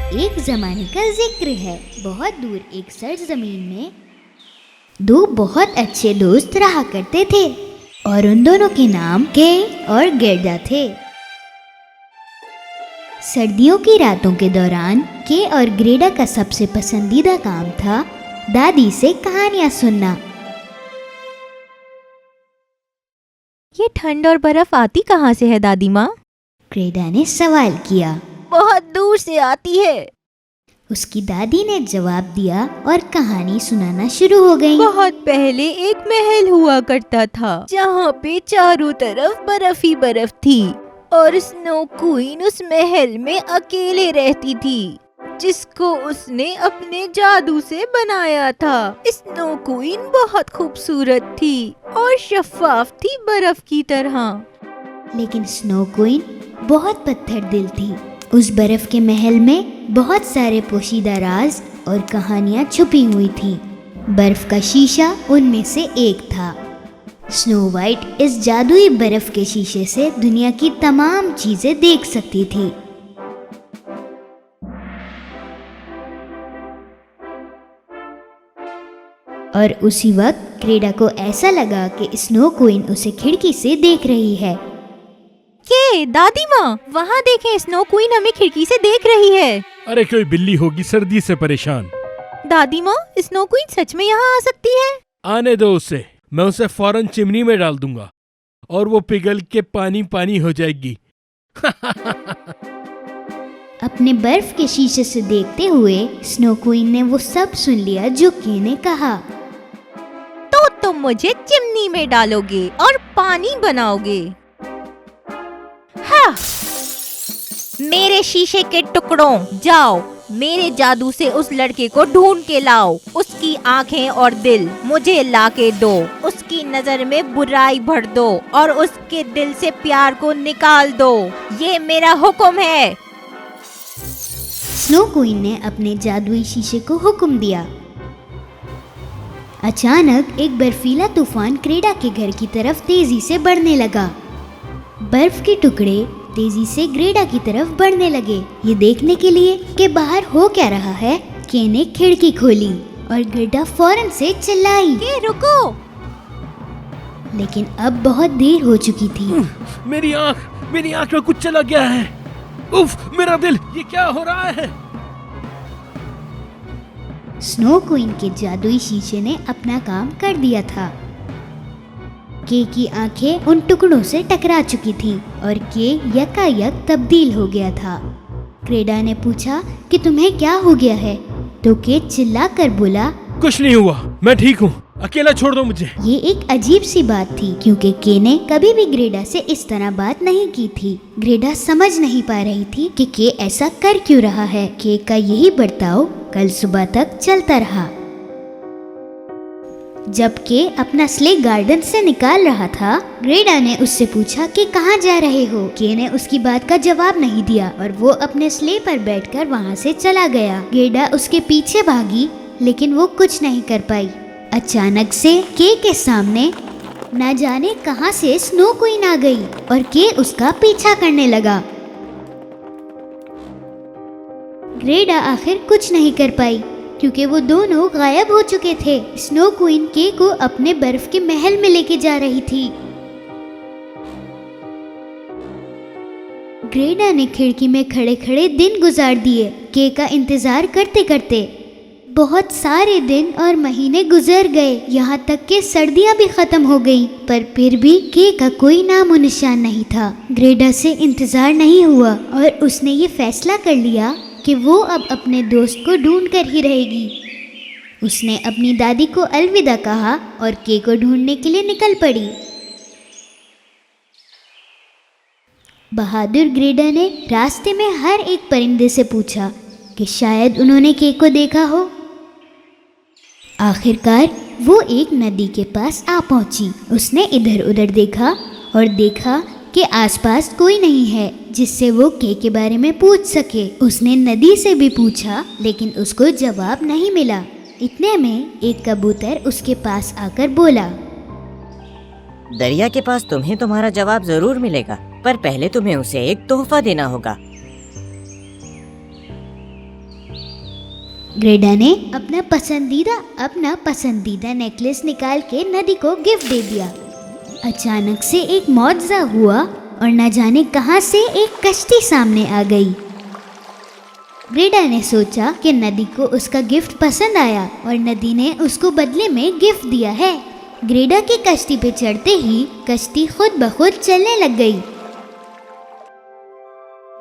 एक जमाने का जिक्र है। बहुत दूर एक सरजमीन में दो बहुत अच्छे दोस्त रहा करते थे और उन दोनों के नाम के और गेर्डा थे। सर्दियों की रातों के दौरान के और ग्रेडा का सबसे पसंदीदा काम था दादी से कहानियां सुनना। ये ठंड और बर्फ आती कहाँ से है दादी माँ? ग्रेडा ने सवाल किया। बहुत दूर से आती है। उसकी दादी ने जवाब दिया और कहानी सुनाना शुरू हो गई। बहुत पहले एक महल हुआ करता था जहाँ पे चारों तरफ बर्फ ही बर्फ थी और स्नो क्वीन उस महल में अकेले रहती थी जिसको उसने अपने जादू से बनाया था। स्नो क्वीन बहुत खूबसूरत थी और शफाफ थी बर्फ की तरह। लेकिन स्नो क्वीन बहुत पत्थर दिल थी। उस बर्फ के महल में बहुत सारे पोशीदा राज और कहानियां छुपी हुई थी। बर्फ का शीशा उनमें से एक था। स्नो वाइट इस जादुई बर्फ के शीशे से दुनिया की तमाम चीजें देख सकती थी। और उसी वक्त ग्रेडा को ऐसा लगा कि स्नो क्वीन उसे खिड़की से देख रही है। के दादी माँ, वहाँ देखें, स्नो क्वीन हमें खिड़की से देख रही है। अरे कोई बिल्ली होगी सर्दी से परेशान। दादी माँ, स्नो क्वीन सच में यहाँ आ सकती है? आने दो उसे, मैं उसे फौरन चिमनी में डाल दूंगा और वो पिघल के पानी पानी हो जाएगी। अपने बर्फ के शीशे से देखते हुए स्नो क्वीन ने वो सब सुन लिया जो के ने कहा। तो तुम मुझे चिमनी में डालोगे और पानी बनाओगे? हाँ। मेरे शीशे के टुकड़ों, जाओ मेरे जादू से उस लड़के को ढूंढ के लाओ। उसकी आंखें और दिल मुझे लाके दो। उसकी नजर में बुराई भर दो और उसके दिल से प्यार को निकाल दो। ये मेरा हुक्म है। स्नो क्वीन ने अपने जादुई शीशे को हुक्म दिया। अचानक एक बर्फीला तूफान ग्रेडा के घर की तरफ तेजी से बढ़ने लगा। बर्फ के टुकड़े तेजी से ग्रेडा की तरफ बढ़ने लगे। ये देखने के लिए कि बाहर हो क्या रहा है, के ने खिड़की खोली और ग्रेडा फौरन से चिल्लाई, के रुको। लेकिन अब बहुत देर हो चुकी थी। मेरी आँख में कुछ चला गया है। उफ, मेरा दिल, ये क्या हो रहा है? स्नो क्वीन के जादुई शीशे ने अपना काम कर दिया था। के की आंखें उन टुकड़ों से टकरा चुकी थीं और के यकायक तब्दील हो गया था। ग्रेडा ने पूछा कि तुम्हें क्या हो गया है, तो के चिल्लाकर बोला, कुछ नहीं हुआ, मैं ठीक हूँ, अकेला छोड़ दो मुझे। ये एक अजीब सी बात थी क्योंकि के ने कभी भी ग्रेडा से इस तरह बात नहीं की थी। ग्रेडा समझ नहीं पा रही थी कि के ऐसा कर क्यों रहा है। के का यही बर्ताव कल सुबह तक चलता रहा। जब के अपना स्ले गार्डन से निकाल रहा था, ग्रेडा ने उससे पूछा कि कहाँ जा रहे हो। के ने उसकी बात का जवाब नहीं दिया और वो अपने स्ले पर बैठकर वहाँ से चला गया। ग्रेडा उसके पीछे भागी लेकिन वो कुछ नहीं कर पाई। अचानक से के सामने न जाने कहां से स्नो क्वीन आ गई और के उसका पीछा करने लगा। ग्रेडा आखिर कुछ नहीं कर पाई क्योंकि वो दोनों गायब हो चुके थे। स्नो क्वीन के को अपने बर्फ के महल में लेके जा रही थी। ग्रेडा ने खिड़की में खड़े खड़े दिन गुजार दिए, के का इंतजार करते करते। बहुत सारे दिन और महीने गुजर गए, यहाँ तक कि सर्दियाँ भी खत्म हो गईं, पर फिर भी के का कोई नामो निशान नहीं था। ग्रेडा से इंतजार नहीं हुआ और उसने ये फैसला कर लिया कि वो अब अपने दोस्त को ढूंढ कर ही रहेगी। उसने अपनी दादी को अलविदा कहा और के को ढूंढने के लिए निकल पड़ी। बहादुर ग्रेडा ने रास्ते में हर एक परिंदे से पूछा कि शायद उन्होंने के को देखा हो। आखिरकार वो एक नदी के पास आ पहुंची। उसने इधर उधर देखा और देखा कि आसपास कोई नहीं है जिससे वो के बारे में पूछ सके। उसने नदी से भी पूछा लेकिन उसको जवाब नहीं मिला। इतने में एक कबूतर उसके पास आकर बोला, दरिया के पास तुम्हें तुम्हारा जवाब जरूर मिलेगा, पर पहले तुम्हें उसे एक तोहफा देना होगा। ग्रेडा ने अपना पसंदीदा नेकलेस निकाल के नदी को गिफ्ट दे दिया। अचानक से एक मौजज़ा हुआ और न जाने कहां से एक कश्ती सामने आ गई। ग्रेडा ने सोचा कि नदी को उसका गिफ्ट पसंद आया और नदी ने उसको बदले में गिफ्ट दिया है। ग्रेडा की कश्ती पे चढ़ते ही कश्ती खुद ब खुद चलने लग गई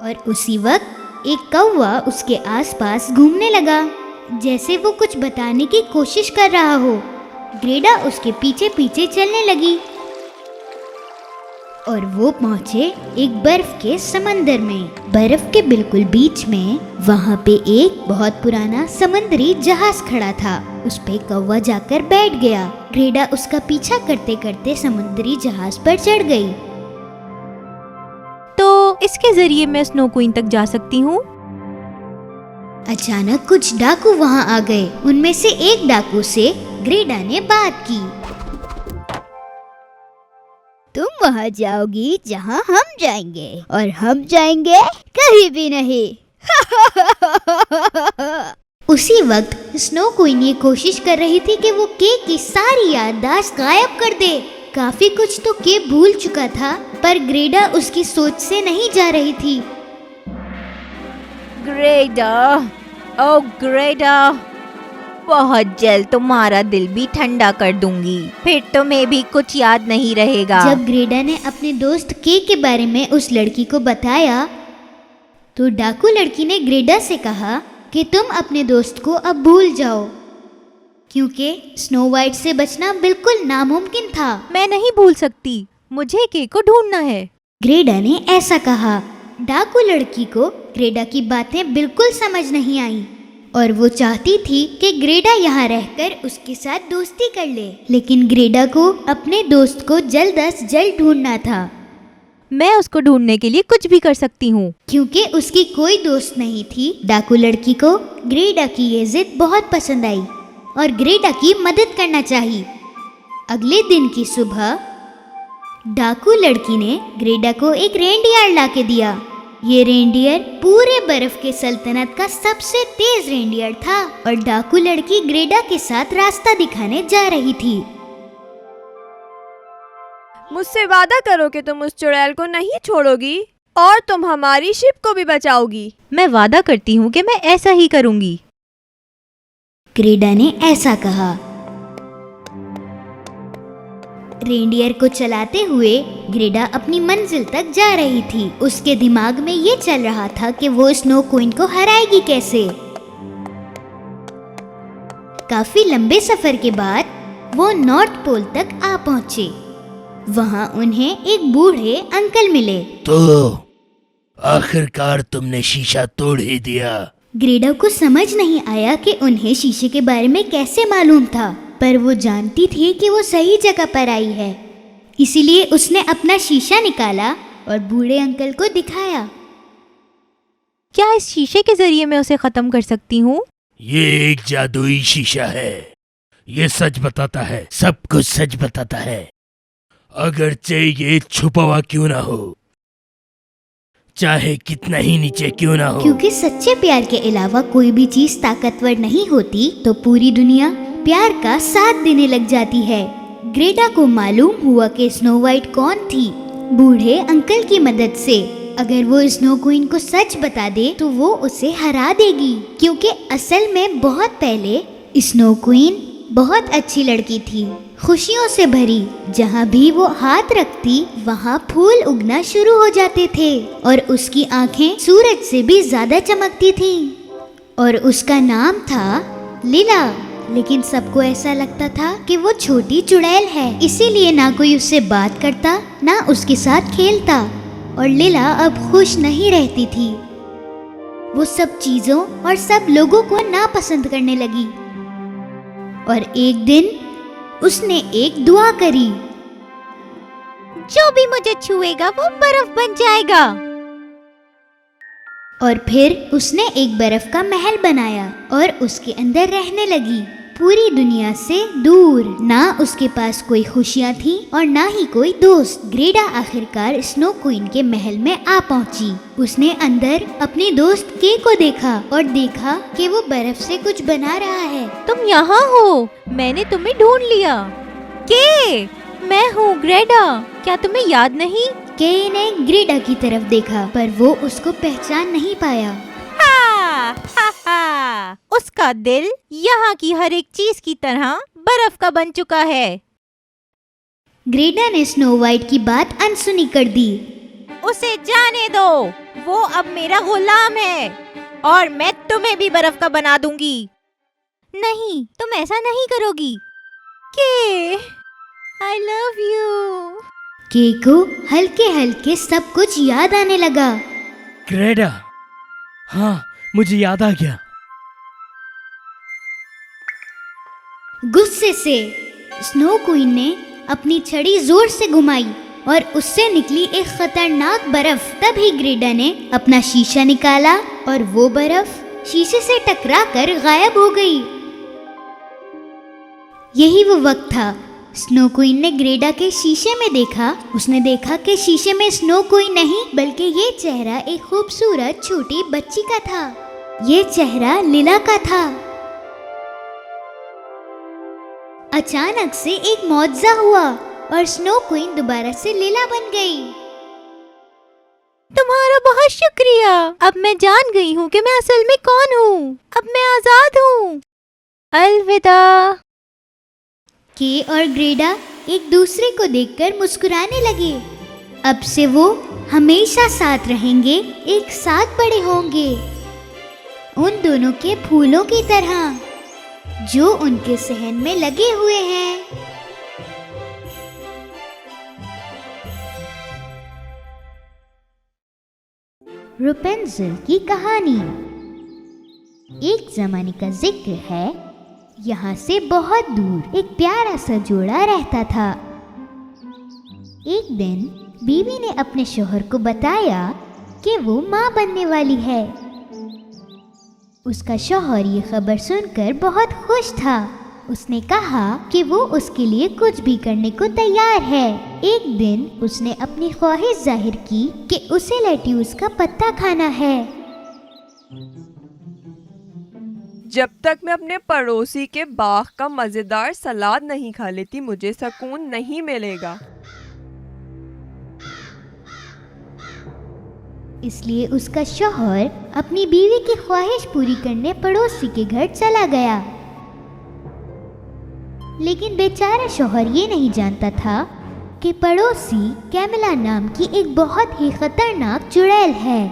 और उसी वक्त एक कौवा उसके आसपास घूमने लगा, जैसे वो कुछ बताने की कोशिश कर रहा हो। ग्रेडा उसके पीछे पीछे चलने लगी और वो पहुंचे एक बर्फ के समंदर में। बर्फ के बिल्कुल बीच में वहाँ पे एक बहुत पुराना समुद्री जहाज खड़ा था। उस पे कौवा जाकर बैठ गया। ग्रेडा उसका पीछा करते करते समुद्री जहाज पर चढ़ गई। तो इसके जरिए मैं स्नो क्वीन तक जा सकती हूँ। अचानक कुछ डाकू वहाँ आ गए। उनमें से एक डाकू से ग्रेडा ने बात की। तुम वहाँ जाओगी जहाँ हम जाएंगे और हम जाएंगे कहीं भी नहीं। उसी वक्त स्नो क्वीन ये कोशिश कर रही थी कि वो के की सारी याददाश्त गायब कर दे। काफी कुछ तो के भूल चुका था, पर ग्रेडा उसकी सोच से नहीं जा रही थी। ग्रेडा, ओ ग्रेडा, बहुत जल्द तुम्हारा दिल भी ठंडा कर दूंगी, फिर तुम्हें भी कुछ याद नहीं रहेगा। जब ग्रेडा ने अपने दोस्त के बारे में उस लड़की को बताया, तो डाकू लड़की ने ग्रेडा से कहा कि तुम अपने दोस्त को अब भूल जाओ, क्योंकि स्नो वाइट से बचना बिल्कुल नामुमकिन था। मैं नहीं भूल सकती, मुझे के को ढूंढना है। ग्रेडा ने ऐसा कहा। डाकू लड़की को ग्रेडा की बातें बिल्कुल समझ नहीं आई और वो चाहती थी कि ग्रेडा यहाँ रहकर उसके साथ दोस्ती कर ले, लेकिन ग्रेडा को अपने दोस्त को जल्द अज जल्द ढूंढना था। मैं उसको ढूंढने के लिए कुछ भी कर सकती हूँ। क्योंकि उसकी कोई दोस्त नहीं थी, डाकू लड़की को ग्रेडा की ये जिद बहुत पसंद आई और ग्रेडा की मदद करना चाहिए। अगले दिन की सुबह डाकू लड़की ने ग्रेडा को एक रेनडियर ला के दिया। ये रेनडियर पूरे बर्फ के सल्तनत का सबसे तेज रेनडियर था और डाकू लड़की ग्रेडा के साथ रास्ता दिखाने जा रही थी। मुझसे वादा करो कि तुम उस चुड़ैल को नहीं छोड़ोगी और तुम हमारी शिप को भी बचाओगी। मैं वादा करती हूँ कि मैं ऐसा ही करूँगी। ग्रेडा ने ऐसा कहा। रेनडियर को चलाते हुए ग्रेडा अपनी मंजिल तक जा रही थी। उसके दिमाग में ये चल रहा था कि वो स्नो क्वीन को हराएगी कैसे। काफी लंबे सफर के बाद वो नॉर्थ पोल तक आ पहुंचे। वहाँ उन्हें एक बूढ़े अंकल मिले। तो आखिरकार तुमने शीशा तोड़ ही दिया। ग्रेडा को समझ नहीं आया कि उन्हें शीशे के बारे में कैसे मालूम था, पर वो जानती थी कि वो सही जगह पर आई है। इसीलिए उसने अपना शीशा निकाला और बूढ़े अंकल को दिखाया। क्या इस शीशे के जरिए मैं उसे खत्म कर सकती हूँ? ये एक जादुई शीशा है। ये सच बताता है, सब कुछ सच बताता है, अगरचे ये छुपा हुआ क्यों ना हो, चाहे कितना ही नीचे क्यों ना हो। क्योंकि सच्चे प्यार के अलावा कोई भी चीज ताकतवर नहीं होती, तो पूरी दुनिया प्यार का साथ देने लग जाती है। ग्रेडा को मालूम हुआ कि स्नो वाइट कौन थी। बूढ़े अंकल की मदद से अगर वो स्नो क्वीन को सच बता दे तो वो उसे हरा देगी, क्योंकि असल में बहुत पहले स्नो क्वीन बहुत अच्छी लड़की थी, खुशियों से भरी। जहाँ भी वो हाथ रखती वहाँ फूल उगना शुरू हो जाते थे और उसकी आंखें सूरज से भी ज्यादा चमकती थीं। और उसका नाम था लीला। लेकिन सबको ऐसा लगता था कि वो छोटी चुड़ैल है, इसीलिए ना कोई उससे बात करता ना उसके साथ खेलता। और लीला अब खुश नहीं रहती थी। वो सब चीजों और सब लोगों को नापसंद करने लगी। और एक दिन उसने एक दुआ करी, जो भी मुझे छुएगा वो बर्फ बन जाएगा। और फिर उसने एक बर्फ का महल बनाया और उसके अंदर रहने लगी। पूरी दुनिया से दूर। ना उसके पास कोई खुशियाँ थी और ना ही कोई दोस्त। ग्रेडा आखिरकार स्नो क्वीन के महल में आ पहुंची। उसने अंदर अपने दोस्त के को देखा और देखा कि वो बर्फ से कुछ बना रहा है। तुम यहाँ हो, मैंने तुम्हें ढूंढ लिया। के, मैं हूँ ग्रेडा, क्या तुम्हें याद नहीं? के ने ग्रेडा की तरफ देखा पर वो उसको पहचान नहीं पाया। हा, उसका दिल यहाँ की हर एक चीज की तरह बर्फ का बन चुका है। ग्रेडा ने स्नो वाइट की बात अनसुनी कर दी। उसे जाने दो, वो अब मेरा गुलाम है और मैं तुम्हें भी बर्फ का बना दूंगी। नहीं, तुम ऐसा नहीं करोगी। के, I love you। के को हल्के हल्के सब कुछ याद आने लगा। ग्रेडा, हाँ मुझे याद आ गया। गुस्से से स्नो क्वीन ने अपनी छड़ी जोर से घुमाई और उससे निकली एक खतरनाक बर्फ। तभी ग्रेडा ने अपना शीशा निकाला और वो बर्फ शीशे से टकराकर गायब हो गई। यही वो वक्त था। स्नो क्वीन ने ग्रेडा के शीशे में देखा। उसने देखा कि शीशे में स्नो क्वीन नहीं बल्कि ये चेहरा एक खूबसूरत छोटी बच्ची का था। ये चेहरा लीला का था। अचानक से एक मौजज़ा हुआ और स्नो क्वीन दोबारा से लीला बन गई। तुम्हारा बहुत शुक्रिया। अब मैं जान गई हूँ कि मैं असल में कौन हूँ। अब मैं आजाद हूँ। अलविदा। के और ग्रेडा एक दूसरे को देखकर मुस्कुराने लगे। अब से वो हमेशा साथ रहेंगे, एक साथ बड़े होंगे, उन दोनों के फूलों की तरह जो उनके सहन में लगे हुए हैं। रेपुंज़ेल की कहानी। एक जमाने का जिक्र है। यहाँ से बहुत दूर एक प्यारा सा जोड़ा रहता था। एक दिन बीवी ने अपने शौहर को बताया कि वो माँ बनने वाली है। उसका शौहर ये खबर सुनकर बहुत खुश था। उसने कहा कि वो उसके लिए कुछ भी करने को तैयार है। एक दिन उसने अपनी ख्वाहिश जाहिर की कि उसे लेट्यूस का पत्ता खाना है। जब तक मैं अपने पड़ोसी के बाग का मजेदार सलाद नहीं खा लेती मुझे सुकून नहीं मिलेगा। इसलिए उसका शौहर अपनी बीवी की ख्वाहिश पूरी करने पड़ोसी के घर चला गया। लेकिन बेचारा शौहर ये नहीं जानता था कि पड़ोसी कैमिला नाम की एक बहुत ही खतरनाक चुड़ैल है।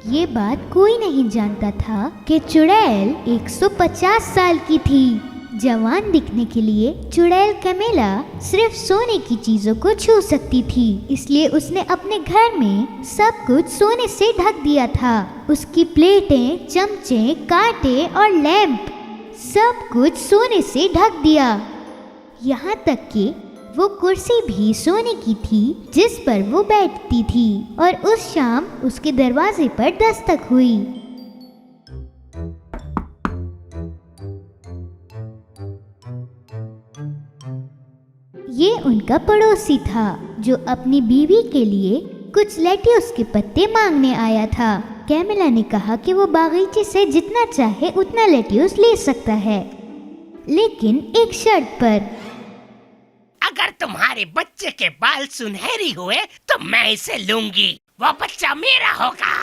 ये बात कोई नहीं जानता था कि चुड़ैल 150 साल की थी। जवान दिखने के लिए चुड़ैल कैमिला सिर्फ सोने की चीजों को छू सकती थी। इसलिए उसने अपने घर में सब कुछ सोने से ढक दिया था। उसकी प्लेटें, चमचे, कांटे और लैंप सब कुछ सोने से ढक दिया। यहाँ तक कि वो कुर्सी भी सोने की थी जिस पर वो बैठती थी। और उस शाम उसके दरवाजे पर दस्तक हुई। ये उनका पड़ोसी था जो अपनी बीवी के लिए कुछ लेट्यूस के पत्ते मांगने आया था। कैमिला ने कहा कि वो बागीचे से जितना चाहे उतना लेट्यूस ले सकता है, लेकिन एक शर्त पर। अगर तुम्हारे बच्चे के बाल सुनहरी हुए तो मैं इसे लूंगी, वो बच्चा मेरा होगा।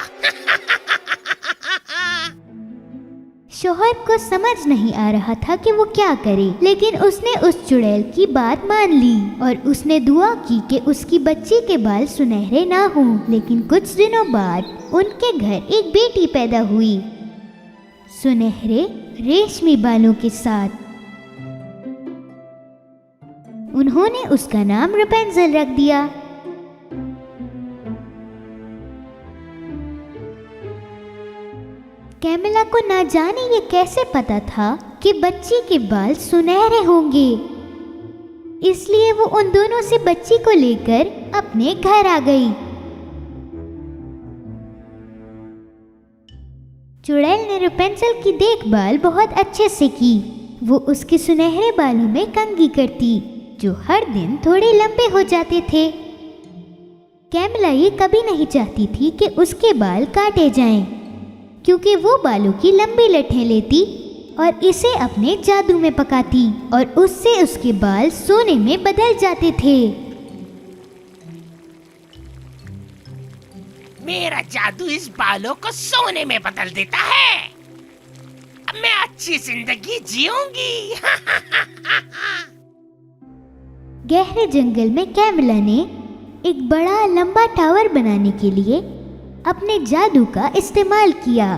शौहर को समझ नहीं आ रहा था कि वो क्या करे, लेकिन उसने उस चुड़ैल की बात मान ली और उसने दुआ की कि उसकी बच्ची के बाल सुनहरे ना हों। लेकिन कुछ दिनों बाद उनके घर एक बेटी पैदा हुई, सुनहरे रेशमी बालों के साथ। उन्होंने उसका नाम रेपुंज़ेल रख दिया। कैमिला को ना जाने ये कैसे पता था कि बच्ची के बाल सुनहरे होंगे, इसलिए वो उन दोनों से बच्ची को लेकर अपने घर आ गई। चुड़ैल ने रेपेंसिल की देखभाल बहुत अच्छे से की। वो उसके सुनहरे बालों में कंघी करती, जो हर दिन थोड़े लंबे हो जाते थे। कैमिला ये कभी नहीं चाहती थी कि उसके बाल काटे जाएं, क्योंकि वो बालों की लंबी लठें लेती और इसे अपने जादू में पकाती और उससे उसके बाल सोने में बदल जाते थे। मेरा जादू इस बालों को सोने में बदल देता है। अब मैं अच्छी जिंदगी जीऊंगी। गहरे जंगल में कैमिला ने एक बड़ा लंबा टावर बनाने के लिए अपने जादू का इस्तेमाल किया,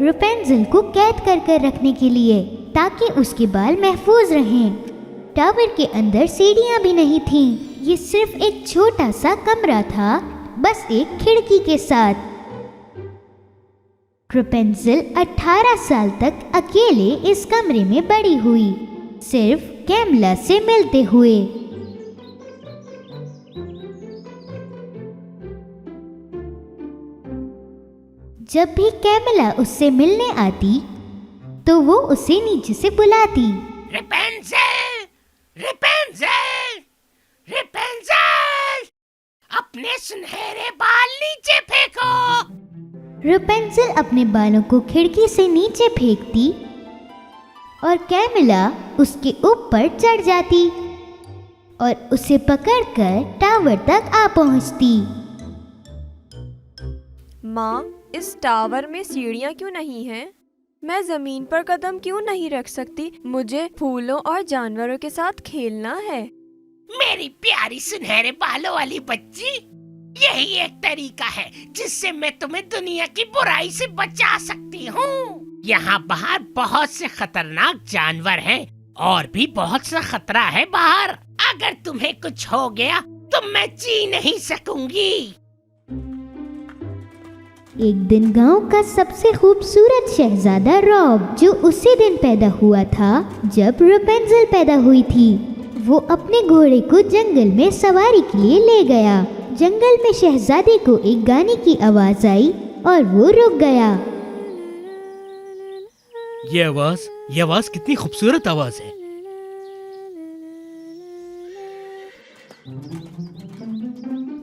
रेपेंसिल को कैद कर रखने के लिए, ताकि उसके बाल महफूज रहें। टावर के अंदर सीढ़ियां भी नहीं थीं, ये सिर्फ एक छोटा सा कमरा था, बस एक खिड़की के साथ। रेपेंसिल 18 साल तक अकेले इस कमरे में बड़ी हुई, सिर्फ कैमिला से मिलते हुए। जब भी कैमिला उससे मिलने आती तो वो उसे नीचे से बुलाती, रेपेंसिल, रेपेंसिल, रेपेंसिल, अपने सुनहरे बाल नीचे फेंको। रेपेंसिल अपने बालों को खिड़की से नीचे फेंकती और कैमिला उसके ऊपर चढ़ जाती और उसे पकड़कर टावर तक आ पहुंचती। माँ, इस टावर में सीढ़ियाँ क्यों नहीं हैं? मैं जमीन पर कदम क्यों नहीं रख सकती? मुझे फूलों और जानवरों के साथ खेलना है। मेरी प्यारी सुनहरे बालों वाली बच्ची, यही एक तरीका है जिससे मैं तुम्हें दुनिया की बुराई से बचा सकती हूँ। यहाँ बाहर बहुत से खतरनाक जानवर हैं और भी बहुत सा खतरा है बाहर। अगर तुम्हें कुछ हो गया तो मैं जी नहीं सकूंगी। एक दिन गांव का सबसे खूबसूरत शहजादा रॉब, जो उसी दिन पैदा हुआ था जब रेपेंसिल पैदा हुई थी, वो अपने घोड़े को जंगल में सवारी के लिए ले गया। जंगल में शहजादे को एक गाने की आवाज आई और वो रुक गया। ये आवाज कितनी खूबसूरत आवाज है।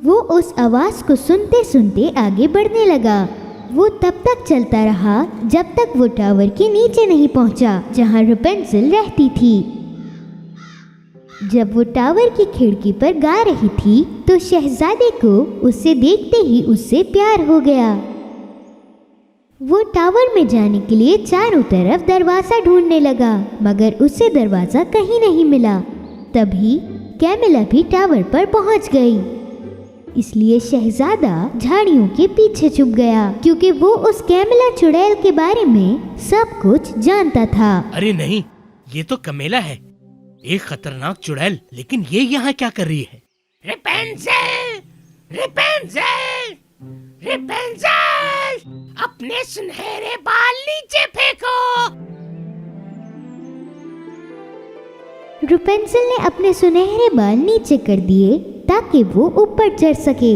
वो उस आवाज को सुनते सुनते आगे बढ़ने लगा। वो तब तक चलता रहा जब तक वो टावर के नीचे नहीं पहुंचा, जहां रेपेंसिल रहती थी। जब वो टावर की खिड़की पर गा रही थी तो शहजादे को उसे देखते ही उससे प्यार हो गया। वो टावर में जाने के लिए चारों तरफ दरवाजा ढूंढने लगा, मगर उसे दरवाजा कहीं नहीं मिला। तभी कैमिला भी टावर पर पहुंच गई। इसलिए शहजादा झाड़ियों के पीछे छुप गया, क्योंकि वो उस कैमिला चुड़ैल के बारे में सब कुछ जानता था। अरे नहीं, ये तो कमेला है, एक खतरनाक चुड़ैल। लेकिन ये यहाँ क्या कर रही है? रेपेंसिल, रेपेंसिल, रेपेंसिल, अपने सुनहरे बाल नीचे फेंको। रेपेंसिल ने अपने सुनहरे बाल नीचे कर दिए ताकि वो ऊपर चढ़ सके।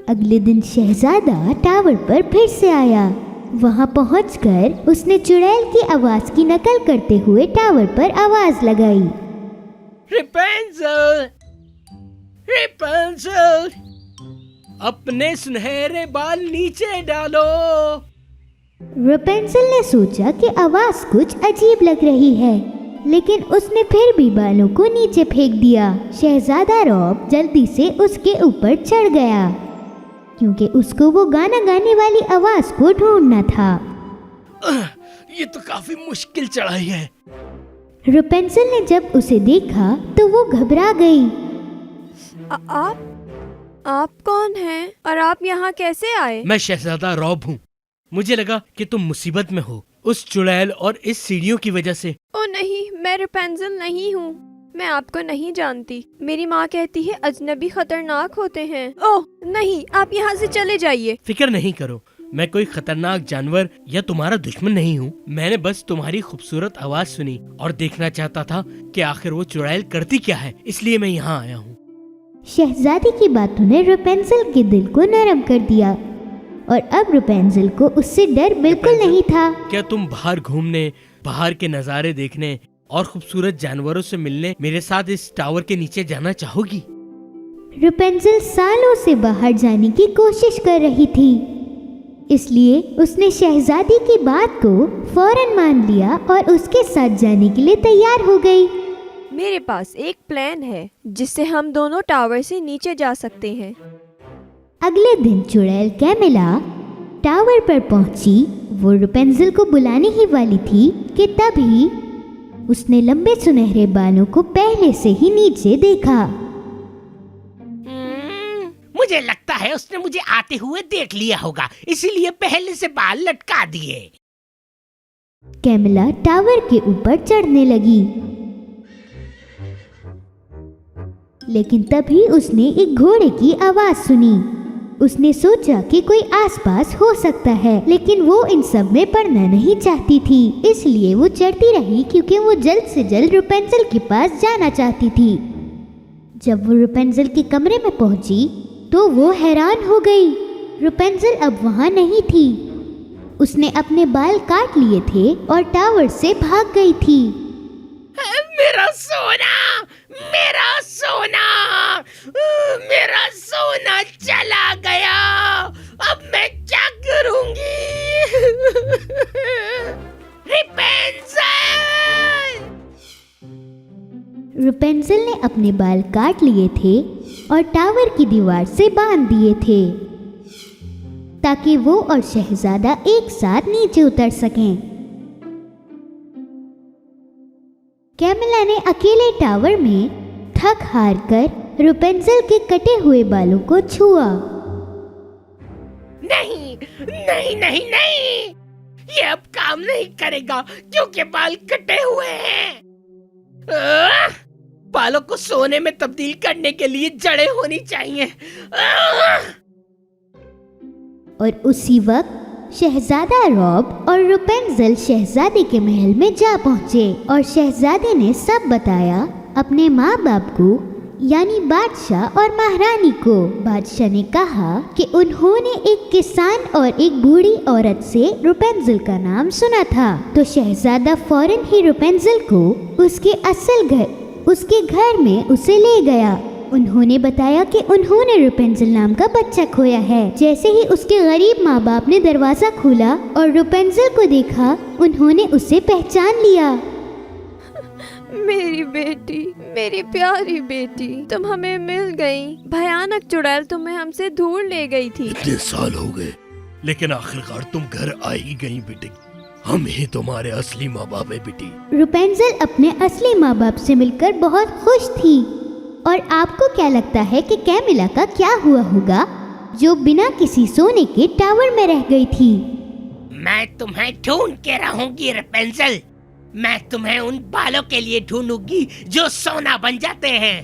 अगले दिन शहजादा टावर पर फिर से आया। वहां पहुंचकर उसने चुड़ैल की आवाज की नकल करते हुए टावर पर आवाज लगाई, रेपेंसिल, रेपेंसिल, अपने सुनहरे बाल नीचे डालो। रेपेंसिल ने सोचा कि आवाज कुछ अजीब लग रही है, लेकिन उसने फिर भी बालों को नीचे फेंक दिया। शहजादा रॉब जल्दी से उसके ऊपर चढ़ गया, क्योंकि उसको वो गाना गाने वाली आवाज को ढूंढना था। ये तो काफी मुश्किल चढ़ाई है। रेपेंसिल ने जब उसे देखा तो वो घबरा गई। आप कौन हैं और आप यहाँ कैसे आए? मैं शहजादा रॉब हूँ। मुझे लगा कि तुम मुसीबत में हो, उस चुड़ैल और इस सीढ़ियों की वजह से। ओ नहीं, मैं रेपेंसिल नहीं हूँ। मैं आपको नहीं जानती। मेरी माँ कहती है अजनबी खतरनाक होते हैं। ओह नहीं, आप यहाँ से चले जाइए। फिक्र नहीं करो, मैं कोई खतरनाक जानवर या तुम्हारा दुश्मन नहीं हूँ। मैंने बस तुम्हारी खूबसूरत आवाज सुनी और देखना चाहता था कि आखिर वो चुड़ैल करती क्या है, इसलिए मैं यहाँ आया हूँ। शहजादी की बातों ने रेपेंजल के दिल को नरम कर दिया और अब रेपेंजल को उससे डर बिल्कुल नहीं था। क्या तुम बाहर घूमने, बाहर के नज़ारे देखने और खूबसूरत जानवरों से मिलने मेरे साथ इस टावर के नीचे जाना चाहोगी? रेपेंजल सालों से बाहर जाने की कोशिश कर रही थी, इसलिए उसने शहजादी की बात को फौरन मान लिया और उसके साथ जाने के लिए तैयार हो गई। मेरे पास एक प्लान है जिससे हम दोनों टावर से नीचे जा सकते हैं। अगले दिन चुड़ैल कैमिला टावर पर पहुंची। वो रेपेंजल को बुलाने ही वाली थी कि तभी उसने लंबे सुनहरे बालों को पहले से ही नीचे देखा। मुझे लगता है उसने मुझे आते हुए देख लिया होगा, इसीलिए पहले से बाल लटका दिए। कैमिला टावर के ऊपर चढ़ने लगी, लेकिन तभी उसने एक घोड़े की आवाज सुनी। उसने सोचा कि कोई आसपास हो सकता है, लेकिन वो इन सब में पड़ना नहीं चाहती थी, इसलिए वो चढ़ती रही क्योंकि वो जल्द से जल्द रेपेंजल के पास जाना चाहती थी। जब वो रेपेंजल के कमरे में पहुंची तो वो हैरान हो गई। रेपेंजल अब वहां नहीं थी। उसने अपने बाल काट लिए थे और टावर से भाग गई थी। मेरा सोना, मेरा सोना, मेरा सोना चला गया। अब मैं क्या करूंगी? रेपेंजल! रेपेंजल ने अपने बाल काट लिए थे और टावर की दीवार से बांध दिए थे ताकि वो और शहजादा एक साथ नीचे उतर सकें। कैमिला ने अकेले टावर में थक हार कर रेपेंजल के कटे हुए बालों को छुआ। नहीं, नहीं, नहीं, नहीं! ये अब काम नहीं करेगा क्योंकि बाल कटे हुए हैं। बालों को सोने में तब्दील करने के लिए जड़ें होनी चाहिए। और उसी वक्त शहजादा रॉब और रेपेंजल शहजादे के महल में जा पहुंचे और शहजादे ने सब बताया अपने माँ बाप को, यानी बादशाह और महारानी को। बादशाह ने कहा कि उन्होंने एक किसान और एक बूढ़ी औरत से रेपेंजल का नाम सुना था, तो शहजादा फौरन ही रेपेंजल को उसके घर में उसे ले गया। उन्होंने बताया कि उन्होंने रेपेंजल नाम का बच्चा खोया है। जैसे ही उसके गरीब माँ बाप ने दरवाजा खोला और रेपेंजल को देखा, उन्होंने उसे पहचान लिया। मेरी बेटी, मेरी प्यारी बेटी, तुम हमें मिल गई। भयानक चुड़ैल तुम्हें हमसे दूर ले गई थी। इतने साल हो गए, लेकिन आखिरकार तुम घर आ ही गई बेटी। हम ही तुम्हारे असली माँ बाप है बेटी। रेपेंजल अपने असली माँ बाप से मिलकर बहुत खुश थी। और आपको क्या लगता है कि कैमिला का क्या हुआ होगा, जो बिना किसी सोने के टावर में रह गई थी? मैं तुम्हें ढूंढ के रहूंगी रेपेंजल। मैं तुम्हें उन बालों के लिए ढूंढूंगी जो सोना बन जाते हैं।